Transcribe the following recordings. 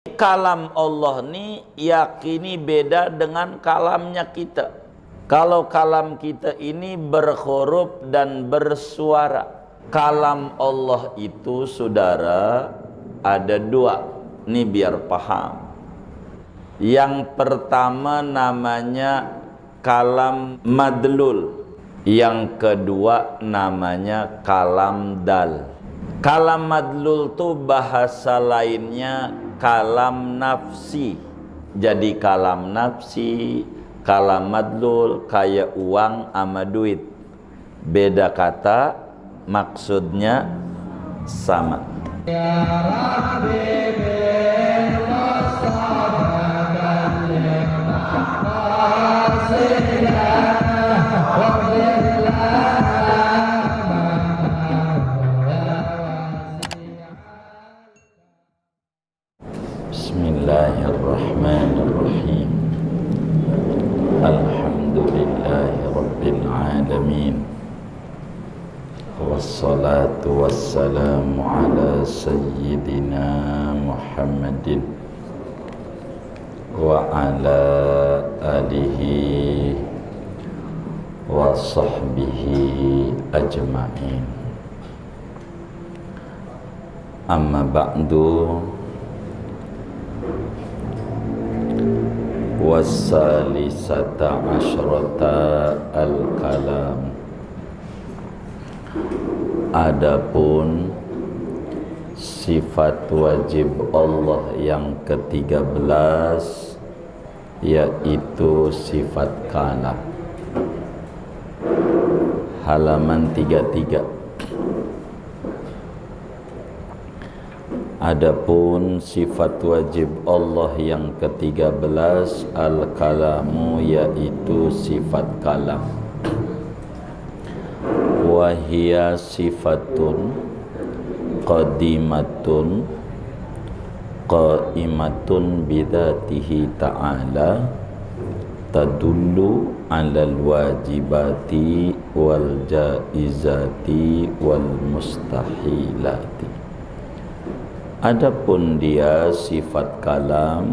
Kalam Allah ni yakini beda dengan kalamnya kita. Kalau kalam kita ini berhuruf dan bersuara, kalam Allah itu saudara ada dua. Ini biar paham. Yang pertama namanya kalam madlul, yang kedua namanya kalam dal. Kalam madlul itu bahasa lainnya kalam nafsi. Jadi kalam nafsi, kalam madlul kayak uang sama duit. Beda kata, maksudnya sama. Ya Rabbi bil Mustafa Bismillahirrahmanirrahim. Alhamdulillahi rabbil alamin. Wassalatu wassalamu ala sayyidina Muhammadin wa ala alihi wa sahbihi ajma'in. Amma ba'du. Wassalisata asyrata al-kalam. Adapun sifat wajib Allah yang ke-13 yaitu sifat kalam. Halaman 33. Adapun sifat wajib Allah yang ke-13 al-kalamu yaitu sifat kalam. Wahia sifatun qadimatun qaimatun bidatihi ta'ala tadullu 'alal wajibati wal jaizati wal mustahilati. Adapun dia sifat kalam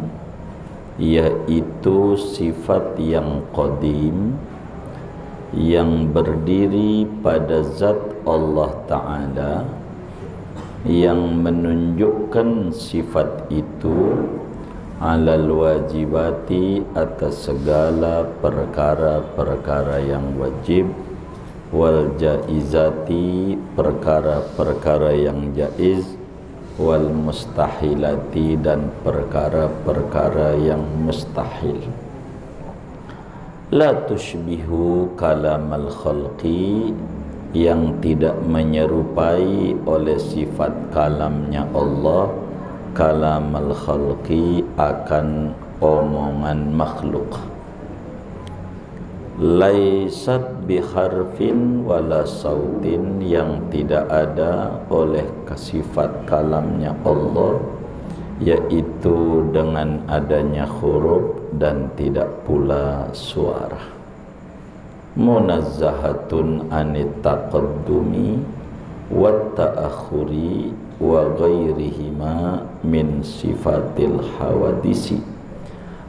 yaitu sifat yang qadim, yang berdiri pada zat Allah Ta'ala, yang menunjukkan sifat itu alal wajibati atas segala perkara-perkara yang wajib, wal jaizati perkara-perkara yang jaiz, wal mustahilati dan perkara-perkara yang mustahil. La tushbihu kalamal khalqi, yang tidak menyerupai oleh sifat kalamnya Allah kalamal khalqi akan omongan makhluk. Laisat biharfin wala sautin, yang tidak ada oleh sifat kalamnya Allah yaitu dengan adanya huruf dan tidak pula suara. Munazzahatun anit taqaddumi wat ta'akhuri wa ghairihima min sifatil hawadisi.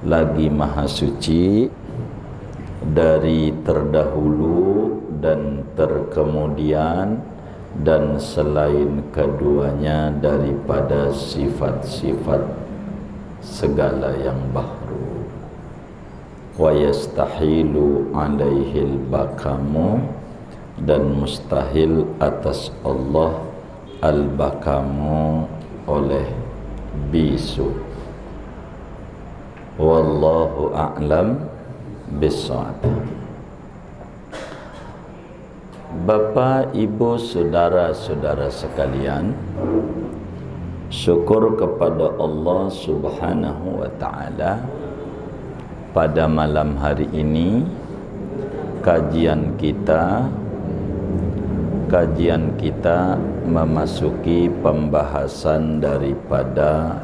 Lagi maha suci dari terdahulu dan terkemudian dan selain keduanya daripada sifat-sifat segala yang bahru. Wa yastahilu alaihil bakamu, dan mustahil atas Allah al-bakamu oleh bisu. Wallahu a'lam bissawab. Bapak, Ibu, saudara-saudara sekalian, syukur kepada Allah Subhanahu wa ta'ala, pada malam hari ini kajian kita memasuki pembahasan daripada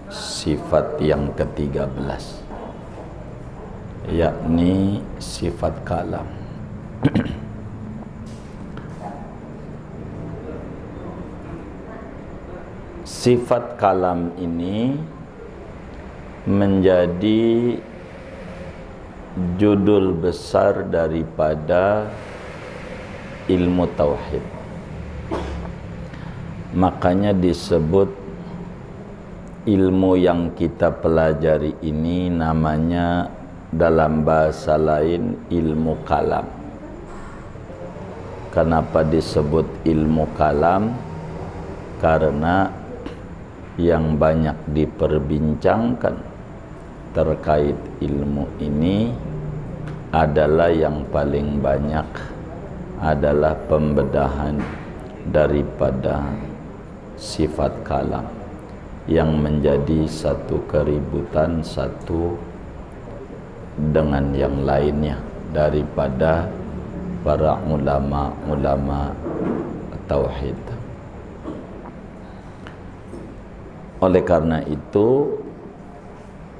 sifat yang ke-13, yakni sifat kalam. Sifat kalam ini menjadi judul besar daripada ilmu tauhid. Makanya disebut ilmu yang kita pelajari ini namanya dalam bahasa lain ilmu kalam. Kenapa disebut ilmu kalam? Karena yang banyak diperbincangkan terkait ilmu ini adalah yang paling banyak adalah pembedahan daripada sifat kalam yang menjadi satu keributan satu dengan yang lainnya daripada para ulama tauhid. Oleh karena itu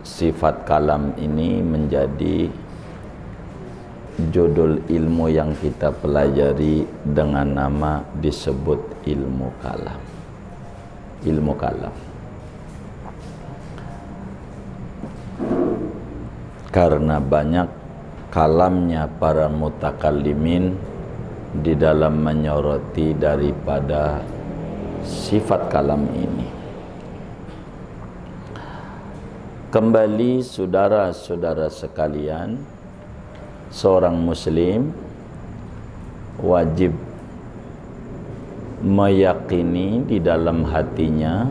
sifat kalam ini menjadi judul ilmu yang kita pelajari dengan nama disebut ilmu kalam. Ilmu kalam. Karena banyak kalamnya para mutakallimin di dalam menyoroti daripada sifat kalam ini. Kembali saudara-saudara sekalian, seorang muslim wajib meyakini di dalam hatinya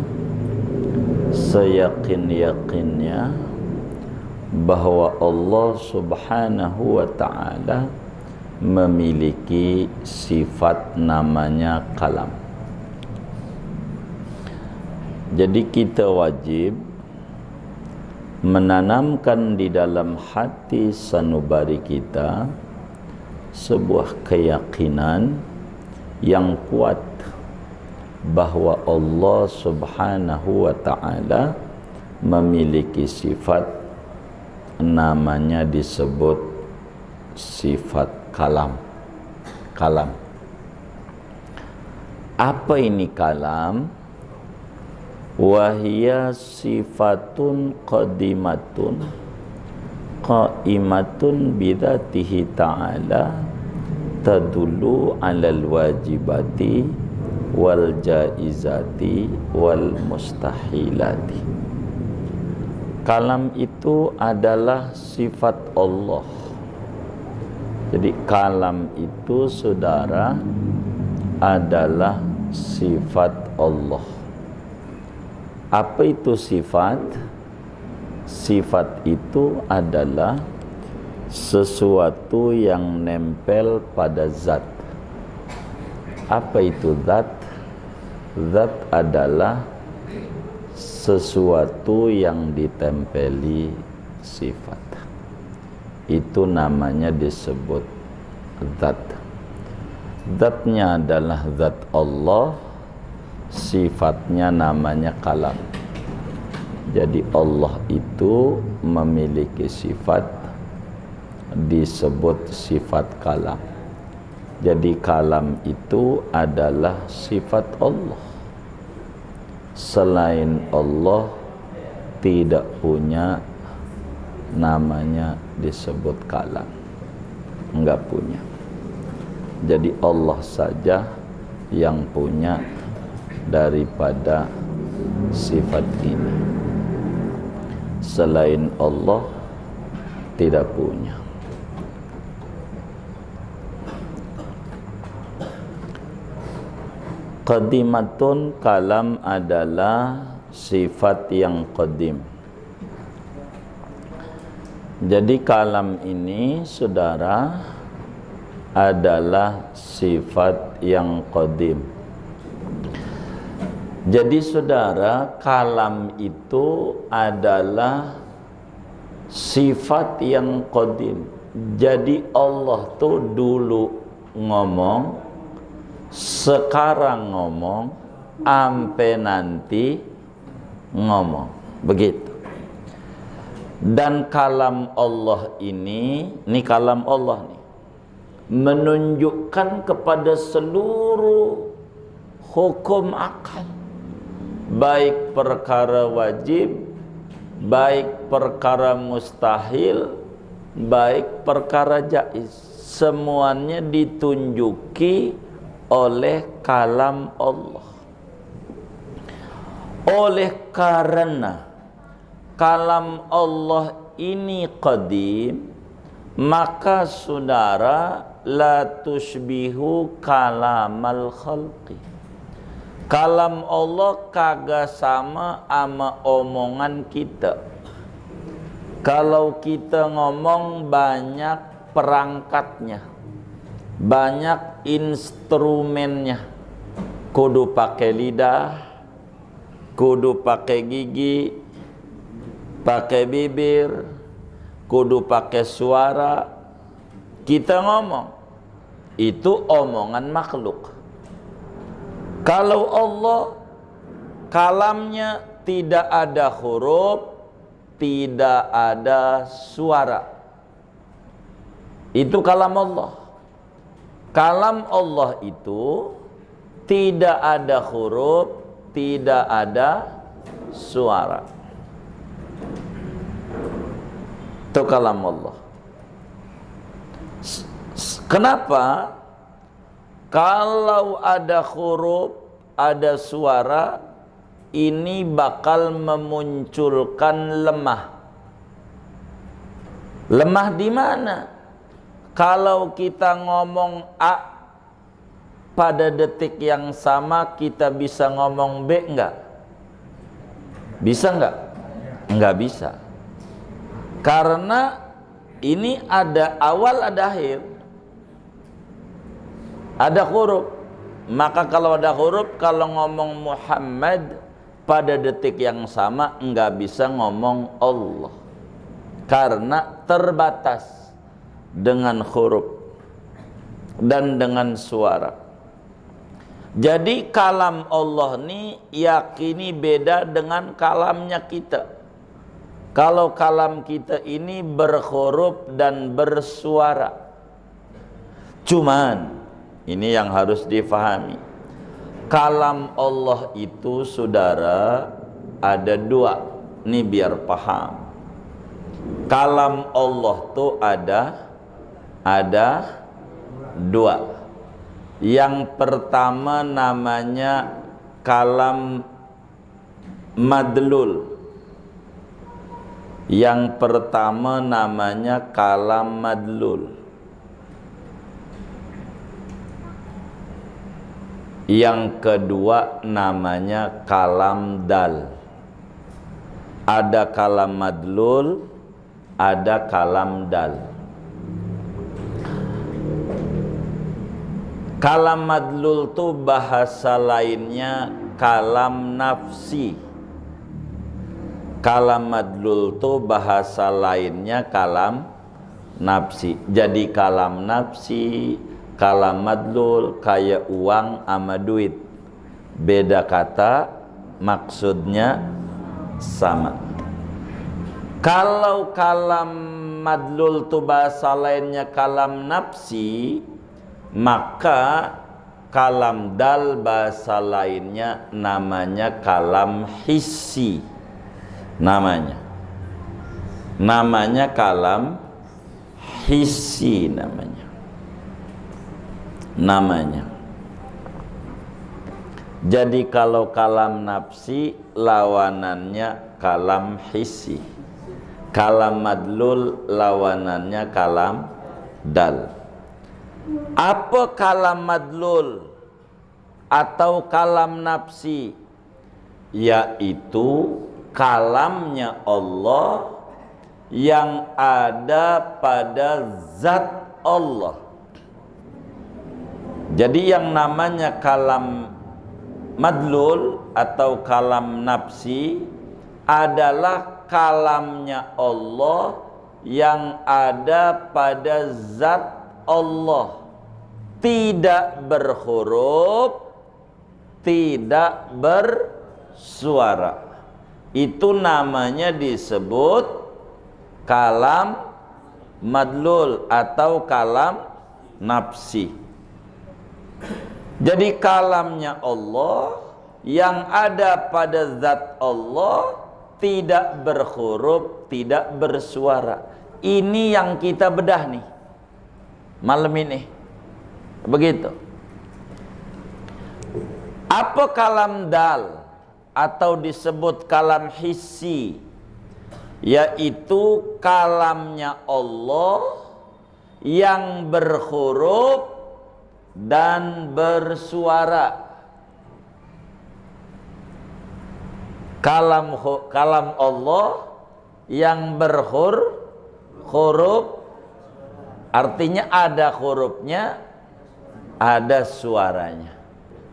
seyakin-yakinnya bahwa Allah Subhanahu wa ta'ala memiliki sifat namanya kalam. Jadi kita wajib menanamkan di dalam hati sanubari kita sebuah keyakinan yang kuat bahwa Allah Subhanahu wa ta'ala memiliki sifat namanya disebut sifat kalam. Kalam. Apa ini kalam? Wahia sifatun qadimatun qaimatun bidzatihi ta'ala tadullu 'alal wajibati wal jaizati wal mustahilati. Kalam itu adalah sifat Allah. Jadi kalam itu saudara adalah sifat Allah. Apa itu sifat? Sifat itu adalah sesuatu yang nempel pada zat. Apa itu zat? Zat adalah sesuatu yang ditempeli sifat. Itu namanya disebut zat. Zatnya adalah zat Allah, sifatnya namanya kalam. Jadi Allah itu memiliki sifat disebut sifat kalam. Jadi kalam itu adalah sifat Allah. Selain Allah tidak punya namanya disebut kalam. Enggak punya. Jadi Allah saja yang punya daripada sifat ini. Selain Allah tidak punya. Qadimatun, kalam adalah sifat yang qadim. Jadi kalam ini saudara adalah sifat yang qadim. Jadi saudara, kalam itu adalah sifat yang qadim. Jadi Allah tuh dulu ngomong, sekarang ngomong, ampe nanti ngomong. Begitu. Dan kalam Allah ini kalam Allah nih, menunjukkan kepada seluruh hukum akal, baik perkara wajib baik perkara mustahil, baik perkara jaiz, semuanya ditunjuki oleh kalam Allah. Oleh karena kalam Allah ini qadim, maka saudara, la tushbihu kalamal khalqi. Kalam Allah kagak sama ama omongan kita. Kalau kita ngomong banyak perangkatnya, banyak instrumennya, kudu pakai lidah, kudu pakai gigi, pakai bibir, kudu pakai suara. Kita ngomong, itu omongan makhluk. Kalau Allah, kalamnya tidak ada huruf, tidak ada suara. Itu kalam Allah. Kalam Allah itu tidak ada huruf, tidak ada suara. Itu kalam Allah. Kenapa? Kalau ada huruf, ada suara, ini bakal memunculkan lemah. Lemah di mana? Kalau kita ngomong A, pada detik yang sama kita bisa ngomong B enggak? Bisa enggak? Enggak bisa. Karena ini ada awal, ada akhir. Ada huruf. Maka kalau ada huruf, kalau ngomong Muhammad, pada detik yang sama enggak bisa ngomong Allah. Karena terbatas dengan huruf dan dengan suara. Jadi kalam Allah ini yakini beda dengan kalamnya kita. Kalau kalam kita ini berhuruf dan bersuara. Cuman ini yang harus difahami. Kalam Allah itu saudara ada dua. Ini biar paham. Kalam Allah tuh ada dua. Yang pertama namanya kalam madlul. Yang pertama namanya kalam madlul. Yang kedua namanya kalam dal. Ada kalam madlul, ada kalam dal. Kalam madlul itu bahasa lainnya kalam nafsi. Kalam madlul itu bahasa lainnya kalam nafsi. Jadi kalam nafsi, kalam madlul kayak uang sama duit. Beda kata, maksudnya sama. Kalau kalam madlul itu bahasa lainnya kalam nafsi, maka kalam dal bahasa lainnya namanya kalam hissi. Namanya kalam hissi namanya. Jadi kalau kalam nafsi lawanannya kalam hissi. Kalam madlul lawanannya kalam dal. Apa kalam madlul atau kalam nafsi? Yaitu kalamnya Allah yang ada pada zat Allah. Jadi yang namanya kalam madlul atau kalam nafsi adalah kalamnya Allah yang ada pada zat Allah, tidak berhuruf, tidak bersuara. Itu namanya disebut kalam madlul atau kalam nafsi. Jadi kalamnya Allah yang ada pada zat Allah tidak berhuruf, tidak bersuara. Ini yang kita bedah nih malam ini. Begitu. Apa kalam dal atau disebut kalam hissi? Yaitu kalamnya Allah yang berhuruf dan bersuara. Kalam Allah yang berhuruf, artinya ada hurufnya, ada suaranya.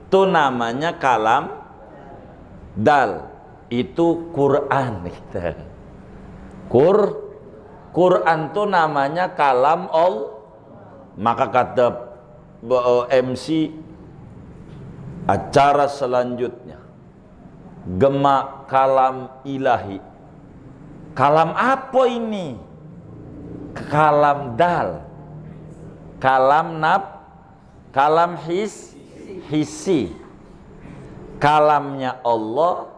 Itu namanya kalam dal. Itu Quran. Quran itu namanya kalam Allah. Maka kata MC acara selanjutnya, Gema kalam ilahi. Kalam apa ini? Kalam dal. Kalam hissi. Kalamnya Allah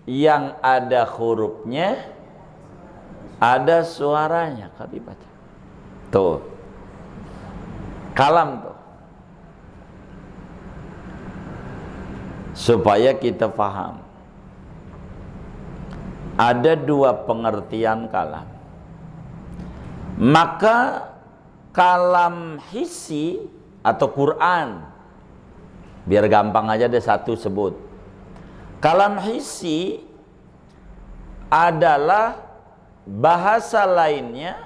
yang ada hurufnya, ada suaranya. Kalau dibaca tuh kalam tuh, supaya kita paham. Ada dua pengertian kalam. Maka kalam hissi atau Quran, biar gampang aja deh satu sebut. Kalam hissi adalah bahasa lainnya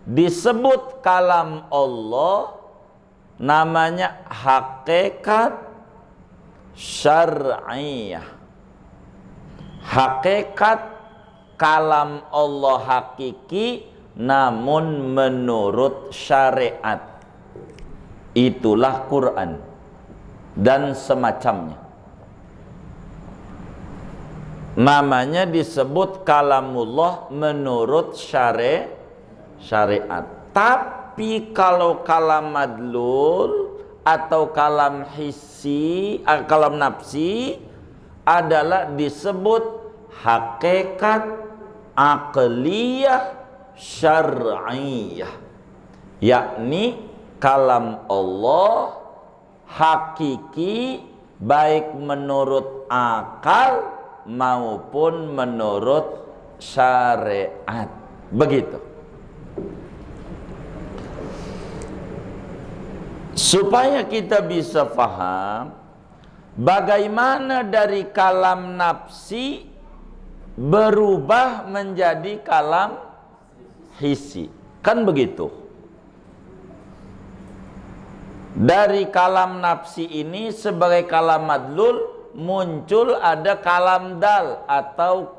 disebut kalam Allah, namanya hakikat syar'iyah. Hakikat kalam Allah hakiki, namun menurut syariat. Itulah Quran dan semacamnya. Namanya disebut kalamullah menurut syariat. Tapi kalau kalam madlul atau kalam hissi, kalam nafsi adalah disebut hakikat aqliyah syar'iyah, yakni kalam Allah hakiki baik menurut akal maupun menurut syariat. Begitu. Supaya kita bisa paham bagaimana dari kalam nafsi berubah menjadi kalam hissi. Kan begitu. Dari kalam nafsi ini sebagai kalam madlul muncul ada kalam dal atau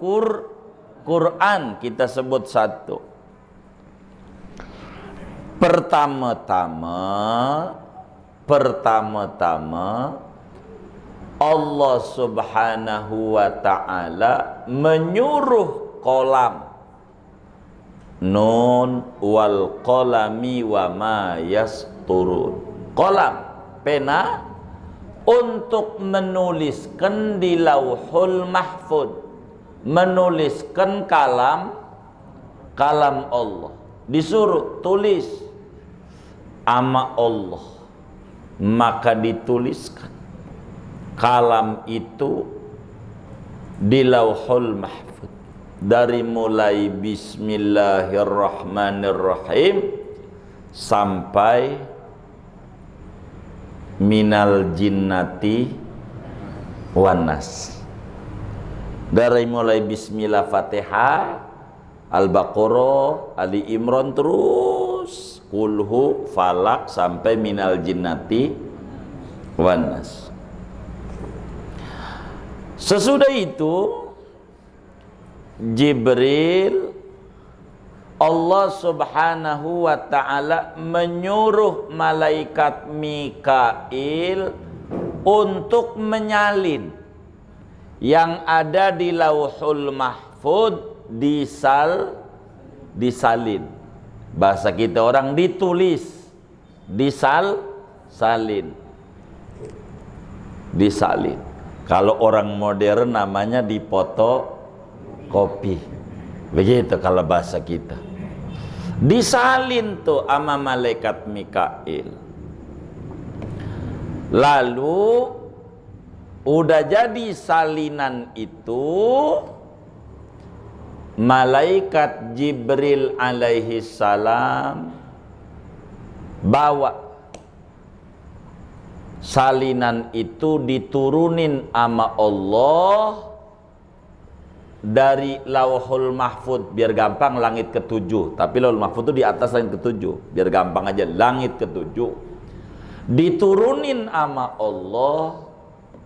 Quran, kita sebut satu. Pertama-tama Allah subhanahu wa ta'ala menyuruh kolam, nun wal qalami wa ma yasturun, kolam, pena, untuk menuliskan di lauhul mahfud, menuliskan kalam Allah. Disuruh tulis ama Allah, maka dituliskan kalam itu di lauhul mahfud. Dari mulai bismillahirrahmanirrahim sampai minal jinnati wanas. Dari mulai bismillah Fatihah, Al-Baqarah, Ali Imran, terus kulhu, falak, sampai minal jinnati wanas. Sesudah itu Jibril, Allah subhanahu wa ta'ala menyuruh malaikat Mikail untuk menyalin yang ada di lauhul mahfud, disalin. Bahasa kita orang ditulis, disalin. Kalau orang modern namanya dipoto kopi. Begitu kalau bahasa kita. Disalin tuh sama malaikat Mikail. Lalu udah jadi salinan itu, malaikat Jibril alaihi salam bawa salinan itu, diturunin sama Allah dari Lauhul Mahfud, biar gampang, langit ketujuh. Tapi Lauhul Mahfud itu di atas langit ketujuh, biar gampang aja, langit ketujuh. Diturunin sama Allah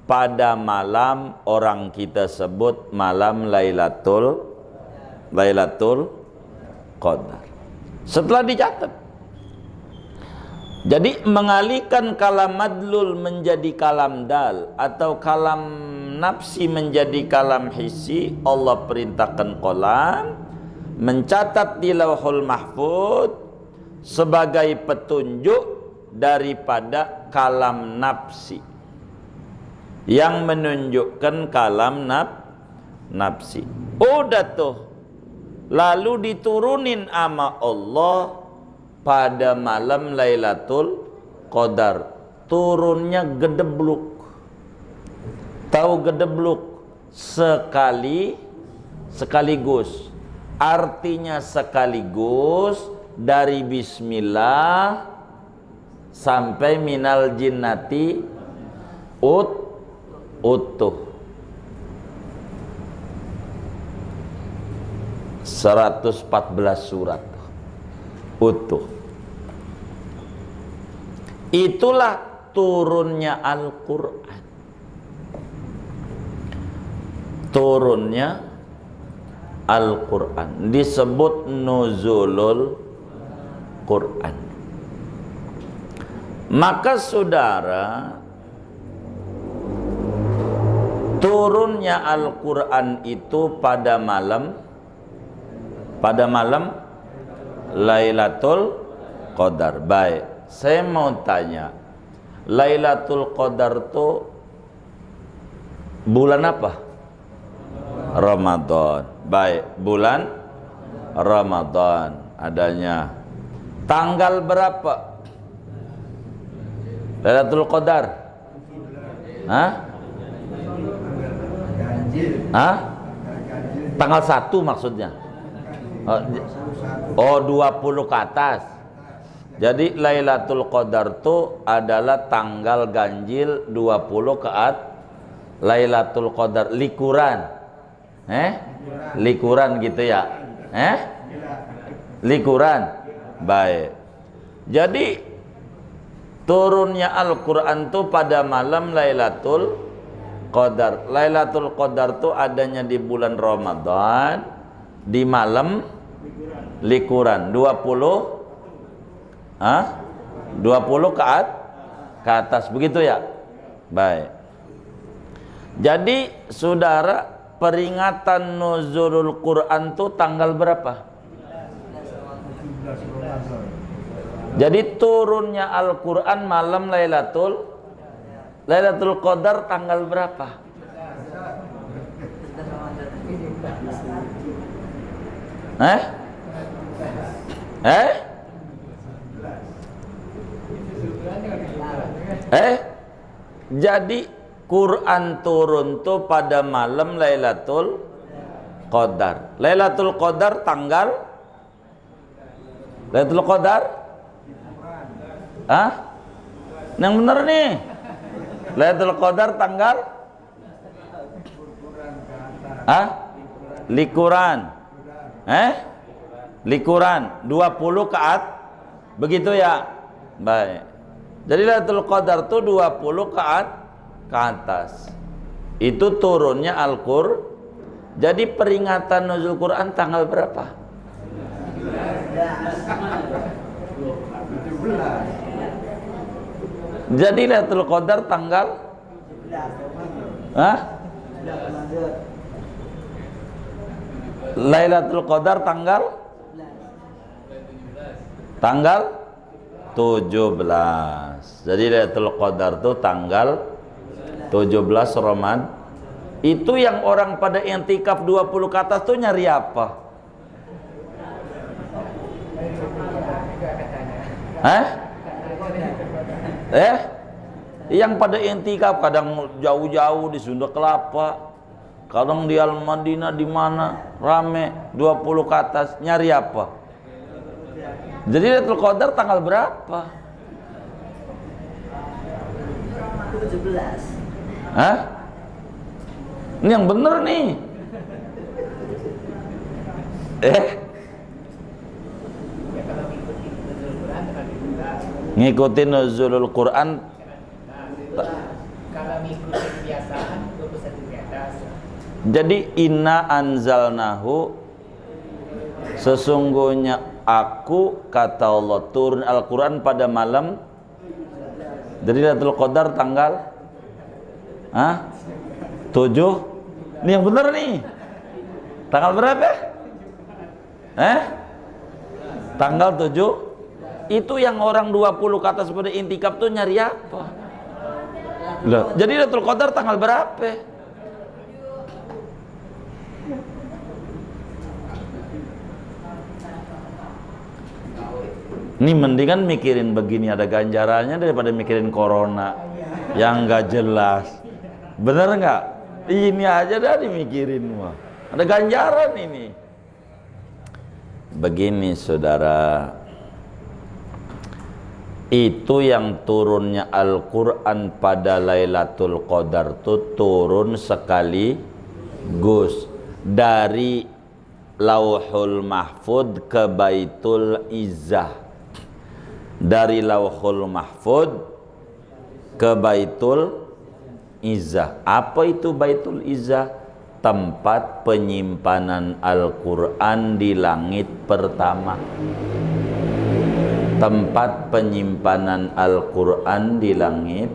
pada malam orang kita sebut malam Lailatul Qadar. Setelah dicatat, jadi mengalihkan kalam madlul menjadi kalam dal, atau kalam nafsi menjadi kalam hissi, Allah perintahkan qalam mencatat di Lauhul Mahfud sebagai petunjuk daripada kalam nafsi yang menunjukkan kalam nafsi. Udah tuh, lalu diturunin sama Allah pada malam Lailatul Qadar. Turunnya gedebluk. Tahu gedebluk? Sekaligus. Artinya sekaligus, dari bismillah sampai minal jinnati utuh. 114 surat utuh. Itulah turunnya Al-Quran. Turunnya Al-Quran disebut nuzulul Quran. Maka saudara, turunnya Al-Quran itu pada malam Lailatul Qadar. Baik, saya mau tanya, Lailatul Qadar itu bulan apa? Ramadan. Baik, bulan Ramadan adanya. Tanggal berapa Lailatul Qadar? Tanggal 1 maksudnya. Oh, 20 ke atas. Jadi Lailatul Qadar itu adalah tanggal ganjil 20 ke atas. Lailatul Qadar likuran. Likuran gitu ya. Likuran. Baik. Jadi turunnya Al-Quran itu pada malam Lailatul Qadar. Lailatul Qadar itu adanya di bulan Ramadan, di malam likuran 20 ke atas, begitu ya. Baik. Jadi saudara, peringatan nuzulul Quran itu tanggal berapa? Jadi turunnya Al-Quran malam Lailatul Qadar tanggal berapa? Jadi Quran turun tuh pada malam Lailatul Qadar. Lailatul Qadar tanggal Lailatul Qadar? Yang bener nih. Lailatul Qadar tanggal? Likuran. Likuran 20 ke atas. Begitu ya? Baik. Jadi Lailatul Qadar itu 20 ke atas. Itu turunnya Al-Qur'an. Jadi peringatan nuzul Quran tanggal berapa? 17. Jadi Lailatul Qadar tanggal Lailatul Qadar tanggal 17. Jadi Lailatul Qadar itu tanggal 17 Itu yang orang pada i'tikaf 20 ke atas tuh nyari apa? Yang pada i'tikaf kadang jauh-jauh di Sunda Kelapa, kadang di Al-Madinah, di mana rame 20 ke atas, nyari apa? Jadi Lailatul Qadar tanggal berapa? 17. Ini yang bener nih. Ngikutin nuzulul Quran. Kalau ngikutin kebiasaan 21 ke atas. Jadi inna anzalnahu, sesungguhnya aku, kata Allah, turun Al-Quran pada malam. Jadi Lailatul Qadar tanggal 7. Ini yang benar nih. Tanggal berapa? Tanggal 7. Itu yang orang 20 ke atas pada i'tikaf tuh nyari apa? Loh, jadi Lailatul Qadar tanggal berapa? Ini mendingan mikirin begini ada ganjarannya daripada mikirin corona yang nggak jelas. Bener nggak? Ini aja dah dimikirin mah. Ada ganjaran ini. Begini saudara, itu yang turunnya Al-Quran pada Lailatul Qadar itu turun sekaligus dari Lauhul Mahfud ke Baitul Izzah, dari Lauhul Mahfud ke Baitul Izzah. Apa itu Baitul Izzah? Tempat penyimpanan Al-Quran di langit pertama. Tempat penyimpanan Al-Quran di langit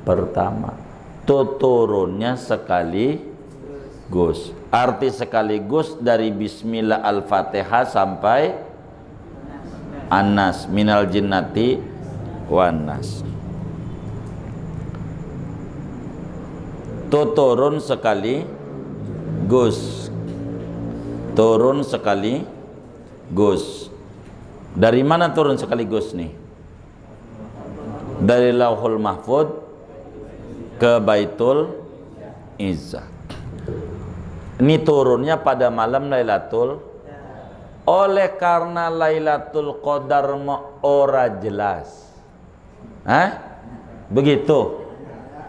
pertama. Itu turunnya sekaligus. Arti sekaligus dari Bismillah Al-Fatihah sampai An-Nas, minal jinnati wan nas. Itu turun sekaligus. Turun sekaligus. Dari mana turun sekaligus nih? Dari Lauhul Mahfud ke Baitul Izzah. Ini turunnya pada malam Lailatul. Oleh karena Lailatul Qadar ora jelas. Begitu.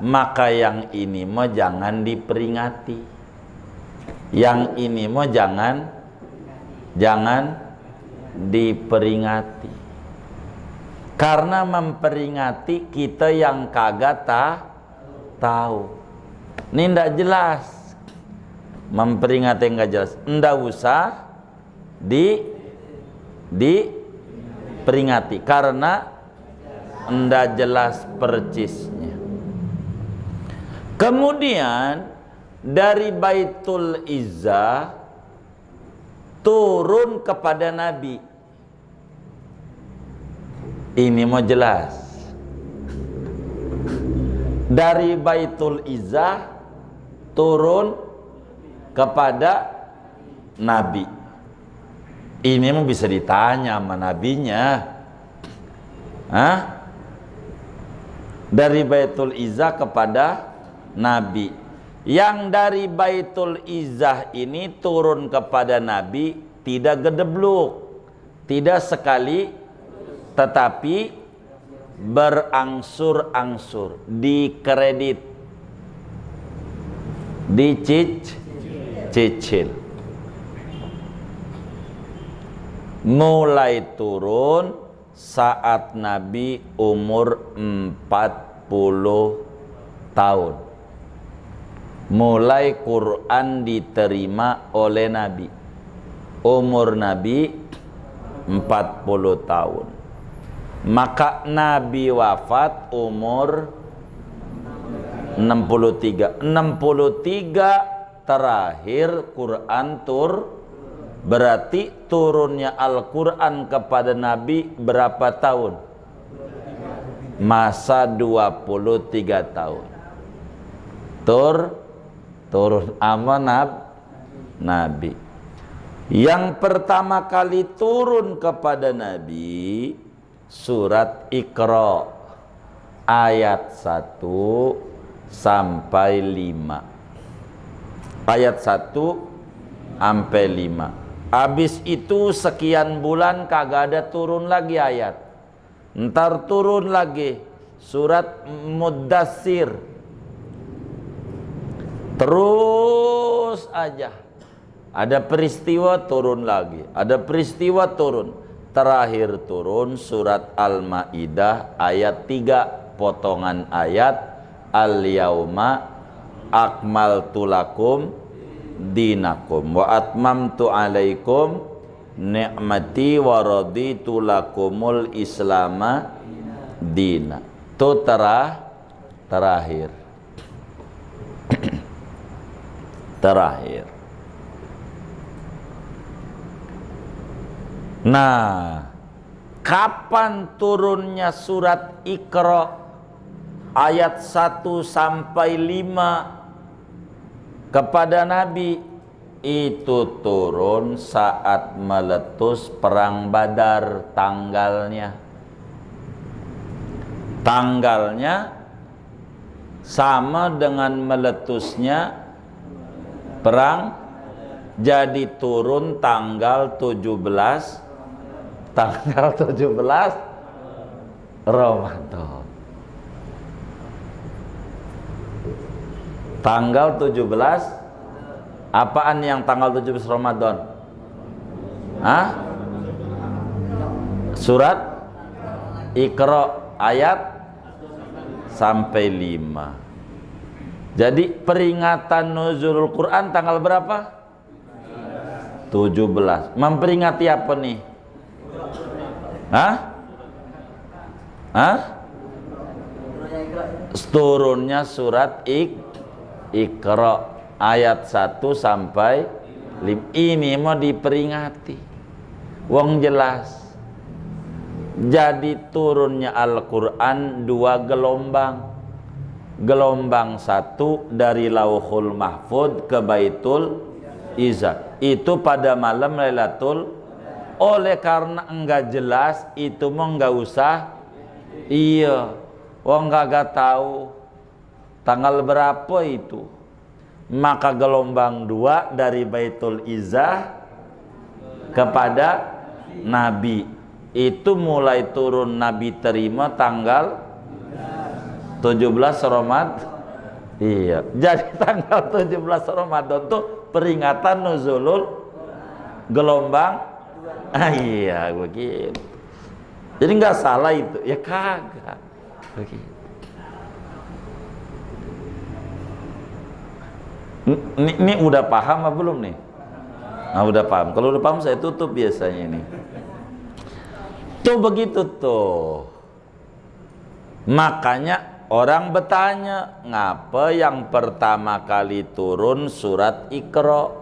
Maka yang ini mah jangan diperingati. Yang ini mah jangan diperingati. Karena memperingati kita yang kagak tahu. Ini ndak jelas. Memperingati enggak jelas. Ndak usah diperingati karena ndak jelas percisnya. Kemudian dari Baitul Izzah turun kepada Nabi. Ini mau jelas. Dari Baitul Izzah turun kepada Nabi. Ini mau bisa ditanya sama nabinya. Dari Baitul Izzah kepada Nabi. Yang dari Baitul Izzah ini turun kepada Nabi tidak gedebluk, tidak sekali, tetapi berangsur-angsur, dikredit, dicicil. Mulai turun saat Nabi umur 40 tahun. Mulai Quran diterima oleh Nabi. Umur Nabi 40 tahun. Maka Nabi wafat umur 63. 63 terakhir Quran berarti turunnya Al-Quran kepada Nabi berapa tahun? Masa 23 tahun. turun amanah Nabi. Yang pertama kali turun kepada Nabi surat Iqra ayat 1 sampai 5. Ayat 1 sampai 5. Habis itu sekian bulan kagak ada turun lagi ayat. Ntar turun lagi surat Muddatsir. Terus aja. Ada peristiwa turun lagi, ada peristiwa turun. Terakhir turun surat Al-Maidah ayat 3, potongan ayat Al-yauma akmaltu lakum dinakum wa atmamtu alaikum ni'mati wa raditu lakumul islama dina. Itu terakhir. Terakhir. Nah, kapan turunnya surat Iqra ayat 1 sampai 5 kepada Nabi? Itu turun saat meletus perang Badar tanggalnya. Tanggalnya sama dengan meletusnya perang, jadi turun tanggal 17 Ramadan. Tanggal 17 apaan yang tanggal 17 Ramadan? Hah? Surat Iqra ayat sampai 5. Jadi peringatan nuzulul Quran tanggal berapa? 17. Memperingati apa nih? Hah? Turunnya surat Iqra ayat 1 sampai 5. Ini mau diperingati. Wong jelas. Jadi turunnya Al-Quran 2 gelombang. Gelombang 1 dari Lauhul Mahfud ke Baitul Izzah. Itu pada malam Lailatul. Oleh karena enggak jelas, itu mau enggak usah. Iya, wong enggak tahu tanggal berapa itu. Maka gelombang 2 dari Baitul Izzah kepada Nabi. Itu mulai turun Nabi terima tanggal 17 Ramadan. Iya, jadi tanggal 17 Ramadan tuh peringatan nuzulul gelombang. Iya begitu. Jadi nggak salah itu, ya kagak begitu. Ini udah paham apa belum nih? Nah udah paham. Kalau udah paham saya tutup biasanya ini. Tuh begitu tuh. Makanya orang bertanya, ngapa yang pertama kali turun surat Iqra?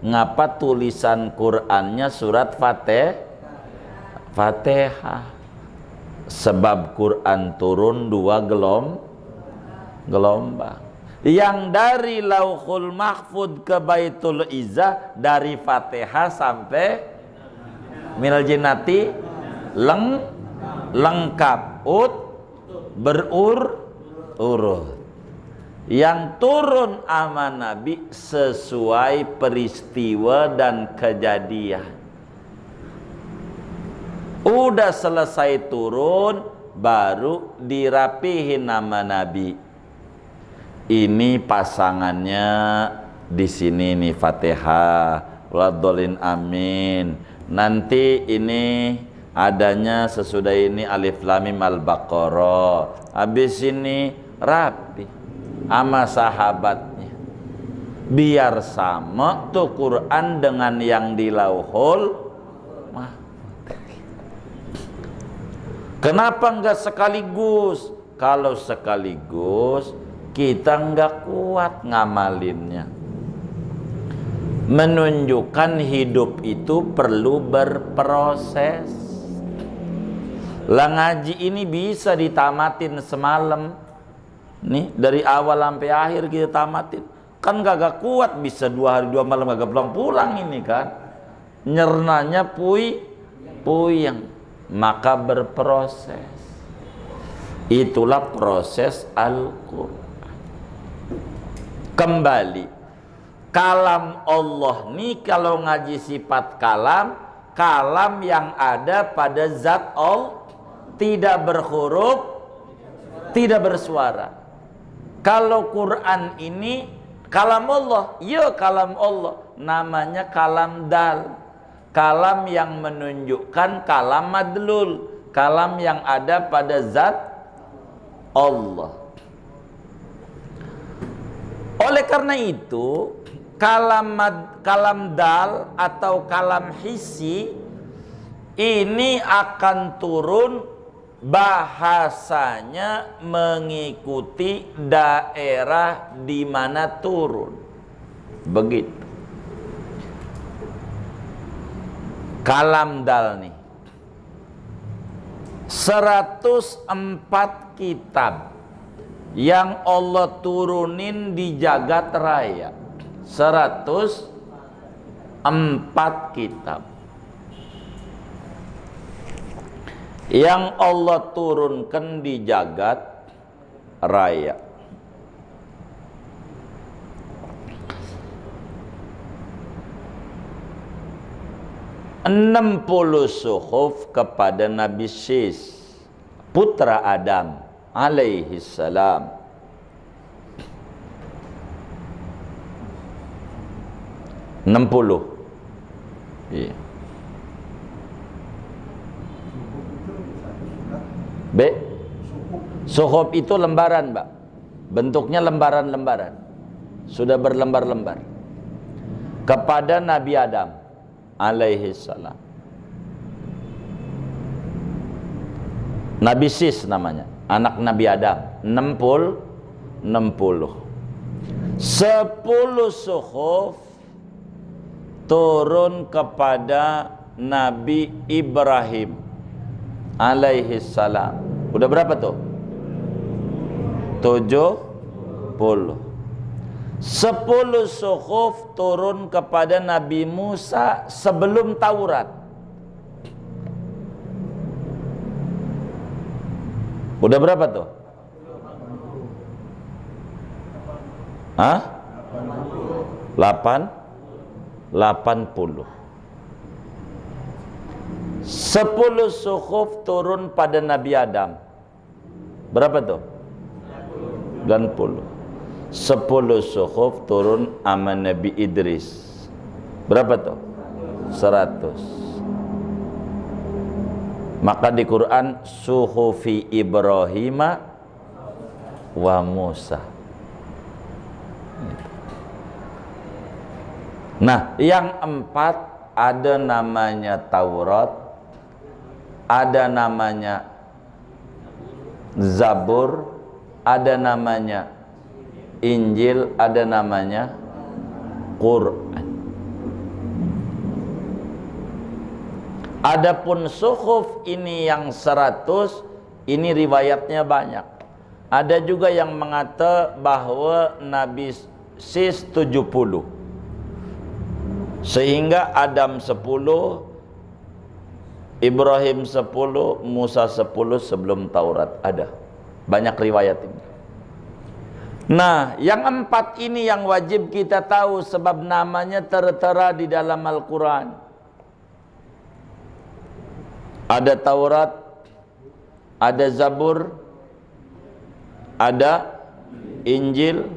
Ngapa tulisan Qur'annya surat Fatihah? Sebab Qur'an turun 2 gelombang. Yang dari Lauhul Mahfud ke Baitul Izzah, dari Fatihah sampai Minal Jinnati lengkap, berurut. Yang turun ama Nabi sesuai peristiwa dan kejadian. Udah selesai turun, baru dirapihin nama Nabi. Ini pasangannya di sini nih Fatihah, waladhdallin amin. Nanti ini adanya sesudah ini Alif Lam Mim Al-Baqarah. Habis ini rapi sama sahabatnya, biar sama tuh Quran dengan yang di Lauhul Mahfud. Kenapa enggak sekaligus? Kalau sekaligus kita enggak kuat ngamalinnya. Menunjukkan hidup itu perlu berproses. Lah ngaji ini bisa ditamatin semalam. Nih dari awal sampai akhir kita tamatin. kan kagak kuat, bisa 2 hari 2 malam kagak pulang-pulang ini kan, nyernanya puyeng, maka berproses. Itulah proses Al-Quran. Kembali, kalam Allah nih kalau ngaji sifat kalam, kalam yang ada pada zat Allah, tidak berhuruf, tidak bersuara. Kalau Quran ini kalam Allah, ya kalam Allah, namanya kalam dal, kalam yang menunjukkan kalam madlul, kalam yang ada pada zat Allah. Oleh karena itu, kalam dal atau kalam hissi ini akan turun, bahasanya mengikuti daerah di mana turun. Begitu. Kalam dal nih 104 kitab yang Allah turunin di jagat raya. 104 kitab yang Allah turunkan di jagat raya. Enam 60 suhuf kepada Nabi Sis, putra Adam alaihi salam. Iya. B. Suhuf itu lembaran, Mbak. Bentuknya lembaran-lembaran. Sudah berlembar-lembar. Kepada Nabi Adam alaihi salam. Nabi Sis namanya, anak Nabi Adam. 60. 10 suhuf turun kepada Nabi Ibrahim alaihi salam. Udah berapa tuh? 70. 10 suhuf turun kepada Nabi Musa sebelum Taurat. Udah berapa tuh? Hah? 80. 10 suhuf turun pada Nabi Adam. Berapa tuh? 90. 10 suhuf turun sama Nabi Idris. Berapa tuh? 100. Maka di Quran suhufi Ibrahim wa Musa. Nah, yang 4 ada namanya Taurat, ada namanya Zabur, ada namanya Injil, ada namanya Quran. Adapun suhuf ini yang 100, ini riwayatnya banyak. Ada juga yang mengata bahwa Nabi Sis 70. Sehingga Adam 10, Ibrahim 10, Musa 10 sebelum Taurat. Ada banyak riwayat ini. Nah, yang 4 ini yang wajib kita tahu sebab namanya tertera di dalam Al-Quran. Ada Taurat, ada Zabur, ada Injil,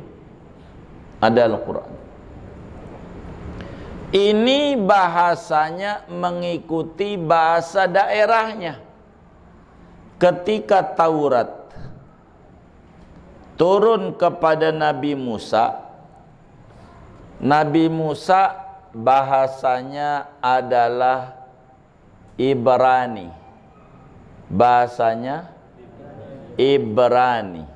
ada Al-Quran. Ini bahasanya mengikuti bahasa daerahnya. Ketika Taurat turun kepada Nabi Musa, Nabi Musa bahasanya adalah Ibrani. Bahasanya Ibrani.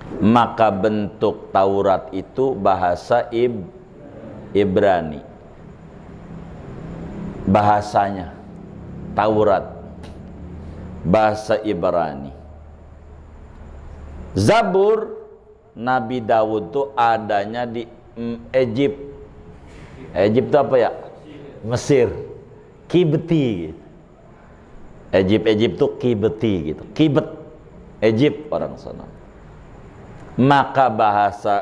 Maka bentuk Taurat itu bahasa Ibrani. Bahasanya Taurat bahasa Ibrani. Zabur Nabi Daud tuh adanya di Egypt. Egypt itu apa ya? Mesir. Kibeti gitu. Egypt tuh Kibeti gitu. Kibet Egypt orang sana. Maka bahasa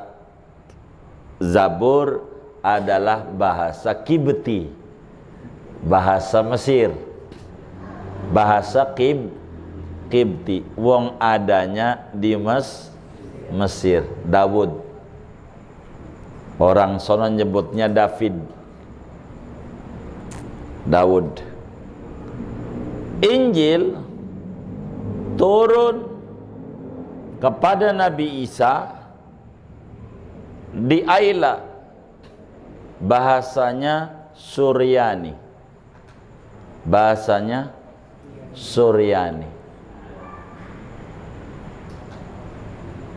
Zabur adalah bahasa Kibeti, bahasa Mesir, bahasa Kibti. Wong adanya di Mesir. Daud, orang sono nyebutnya David, Daud. Injil turun kepada Nabi Isa di Aila, bahasanya Suryani, bahasanya Suryani.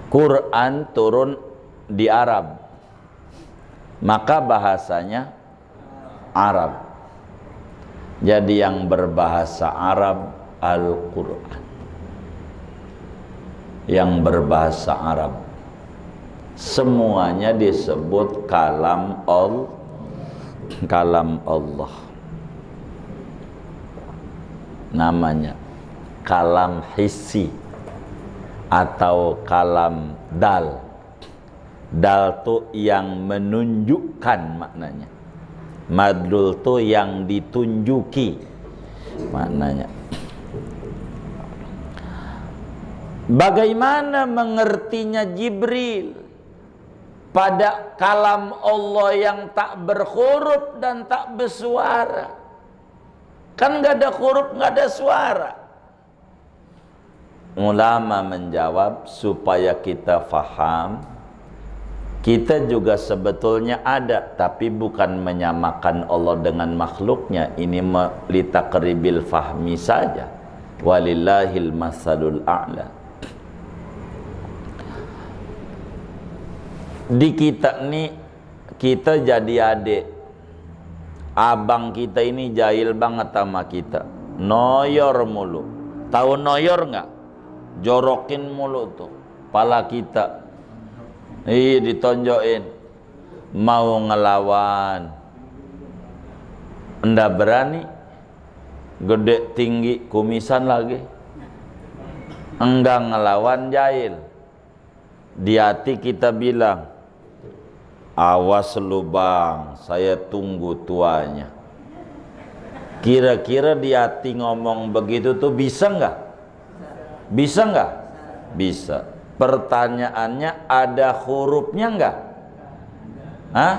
Quran turun di Arab, maka bahasanya Arab. Jadi yang berbahasa Arab Al-Quran, yang berbahasa Arab semuanya disebut kalam Allah. Namanya kalam hissi atau kalam dal. Dal tu yang menunjukkan maknanya. Madlul tu yang ditunjuki maknanya. Bagaimana mengertinya Jibril pada kalam Allah yang tak berhuruf dan tak bersuara? Kan nggak ada huruf, nggak ada suara. Ulama menjawab supaya kita faham, kita juga sebetulnya ada, tapi bukan menyamakan Allah dengan makhluknya. Ini litakribil fahmi saja. Walillahil masalul a'la. Di kita nih, kita jadi adik. Abang kita ini jahil banget sama kita. Noyor mulu. Tahu noyor nggak? Jorokin mulu tuh pala kita. Ditonjokin. Mau ngelawan, ndak berani. Gede tinggi kumisan lagi. Enggak ngelawan, jahil. Di hati kita bilang, awas lu bang, saya tunggu tuanya. Kira-kira di hati ngomong begitu tuh bisa nggak? Bisa nggak? Bisa. Pertanyaannya, ada hurufnya nggak? Hah?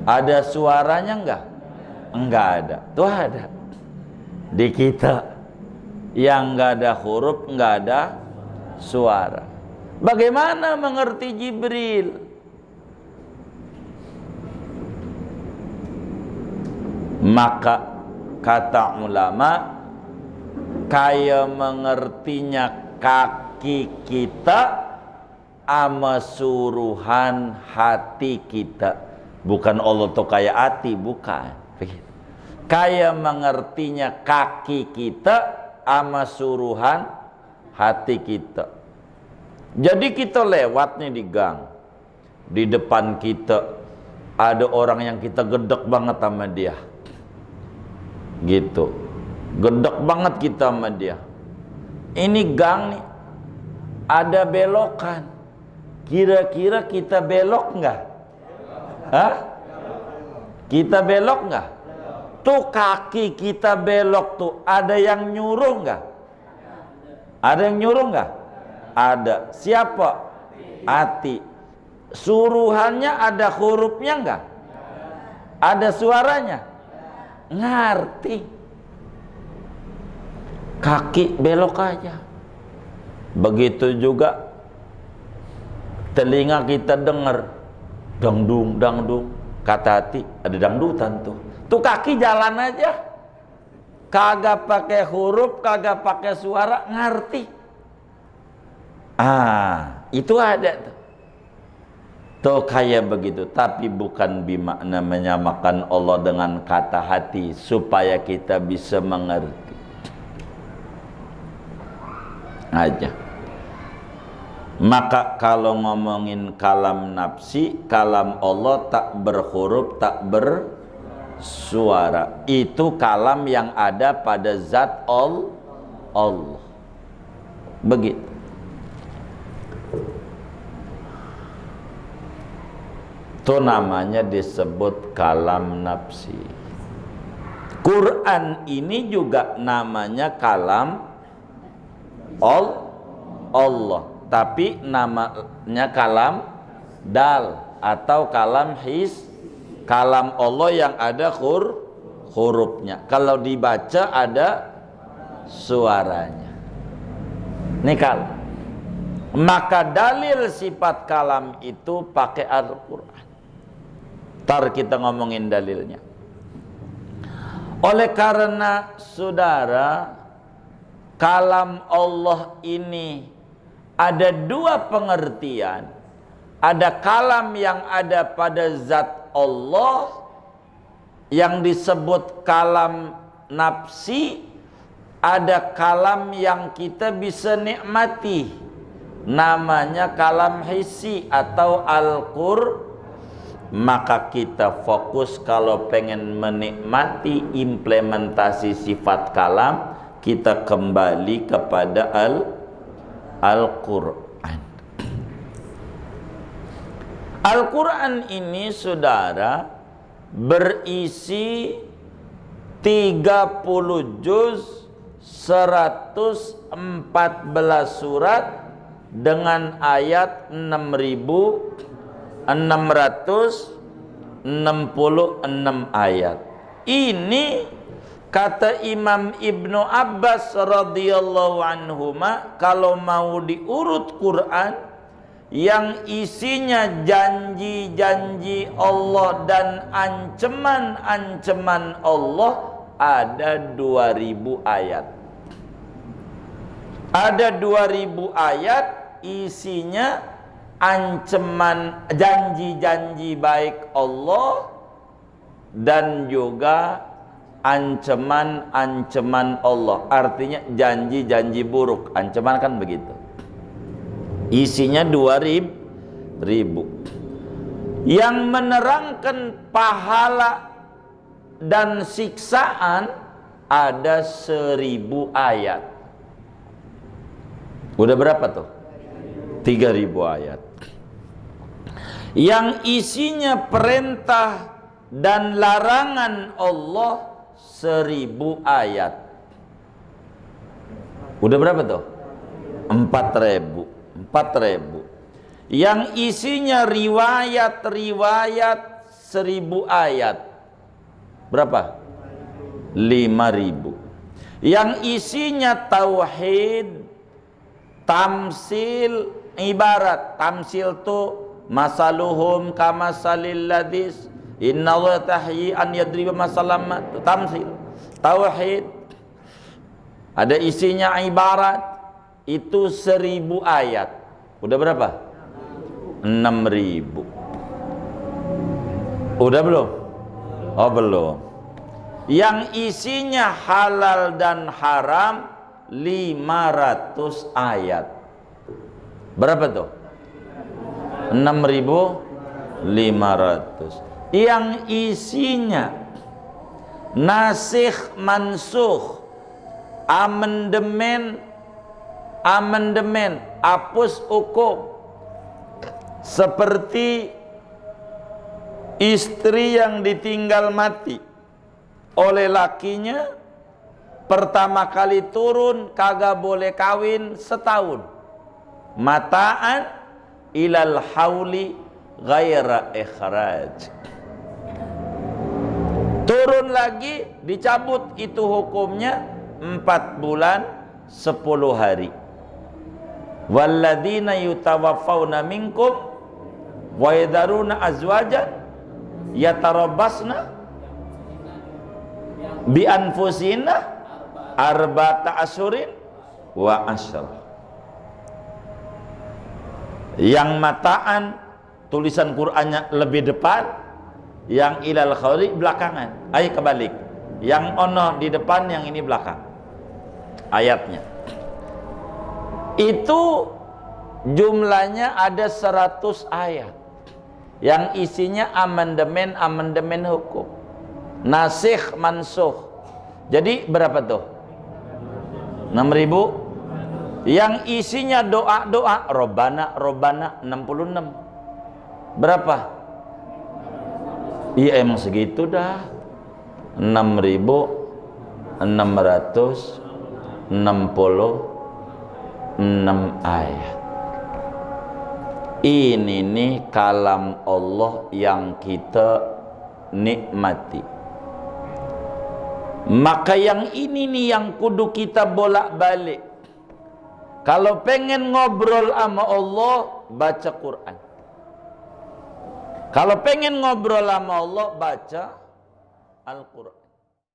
Ada suaranya nggak? Enggak ada. Tuh ada. Di kita yang nggak ada huruf, nggak ada suara. Bagaimana mengerti Jibril? Maka kata ulama, kaya mengertinya kaki kita ama suruhan hati kita. Bukan Allah tuh kaya hati, bukan. Kaya mengertinya kaki kita ama suruhan hati kita. Jadi kita lewat nih di gang, di depan kita ada orang yang kita gedek banget sama dia. Gitu, gedek banget kita sama dia. Ini gang nih, ada belokan. Kira-kira kita belok nggak? Hah? Kita belok nggak? Tuh kaki kita belok tuh, ada yang nyuruh nggak? Ada yang nyuruh nggak? Ada. Siapa? Hati. Suruhannya ada hurufnya nggak? Ada suaranya? Ngerti. Kaki belok aja. Begitu juga telinga kita dengar dangdung dangdung, kata hati ada dangdutan tuh. Tuh kaki jalan aja, kagak pakai huruf, kagak pakai suara, ngerti. Itu ada tuh. Tuh kayak begitu, tapi bukan bermakna menyamakan Allah dengan kata hati supaya kita bisa mengerti. Aja. Maka kalau ngomongin kalam nafsi, kalam Allah tak berhuruf, tak bersuara. Itu kalam yang ada pada zat Allah. Begitu. Itu namanya disebut kalam nafsi. Quran ini juga namanya kalam Allah, tapi namanya kalam dal atau kalam kalam Allah yang ada hurufnya. Kalau dibaca ada suaranya. Ini kalam. Maka dalil sifat kalam itu pakai Al-Quran. Ntar kita ngomongin dalilnya. Oleh karena saudara, kalam Allah ini ada dua pengertian. Ada kalam yang ada pada zat Allah yang disebut kalam nafsi, ada kalam yang kita bisa nikmati, namanya kalam hissi atau Al-Qur'an. Maka kita fokus kalau pengen menikmati implementasi sifat kalam, kita kembali kepada Al-Quran. Al-Quran ini saudara berisi 30 juz, 114 surat dengan ayat 6.666 ayat. Ini kata Imam Ibnu Abbas radhiyallahu anhuma, kalau mau diurut Quran yang isinya janji-janji Allah dan ancaman-ancaman Allah ada 2000 ayat. Ada 2000 ayat isinya ancaman, janji-janji baik Allah dan juga ancaman-ancaman Allah. Artinya janji-janji buruk. Ancaman kan begitu. Isinya 2000. Yang menerangkan pahala dan siksaan ada 1000 ayat. Udah berapa tuh? 3000 ayat. Yang isinya perintah dan larangan Allah 1000 ayat. Udah berapa tuh? 4000. Yang isinya riwayat-riwayat 1000 ayat. Berapa? 5000. Yang isinya tauhid, tamsil, ibarat. Tamsil tuh masaluhum kamasalil ladis innallaha tahyi an yadriba masalam. Tamsil, tauhid. Ada isinya ibarat, itu 1000 ayat. Udah berapa? 6000. Udah belum? Oh belum. Yang isinya halal dan haram 500 ayat. Berapa tuh? 6500. Yang isinya nasikh mansukh, amandemen, hapus hukum. Seperti istri yang ditinggal mati oleh lakinya, pertama kali turun kagak boleh kawin setahun. Mata'an ilal hauli ghaira ikhraj. Turun lagi, dicabut itu hukumnya 4 bulan 10 hari. Walladzina yutawaffawna minkum wa yadharuna azwajan yatarabbasna bi anfusina arba'ata asyurin wa asyra. Yang mataan tulisan Qur'annya lebih depan, yang ilal khawri belakangan. Ayo kebalik. Yang ono di depan, yang ini belakang. Ayatnya. Itu jumlahnya ada 100 ayat yang isinya amandemen hukum, nasikh mansukh. Jadi berapa tuh? 6.000. Yang isinya doa-doa Robbana 66. Berapa? Iya emang segitu dah. 6.666 ayat. Ini nih kalam Allah yang kita nikmati. Maka yang ini nih yang kudu kita bolak-balik. Kalau pengen ngobrol sama Allah, baca Quran. Kalau pengen ngobrol sama Allah, baca Al-Quran.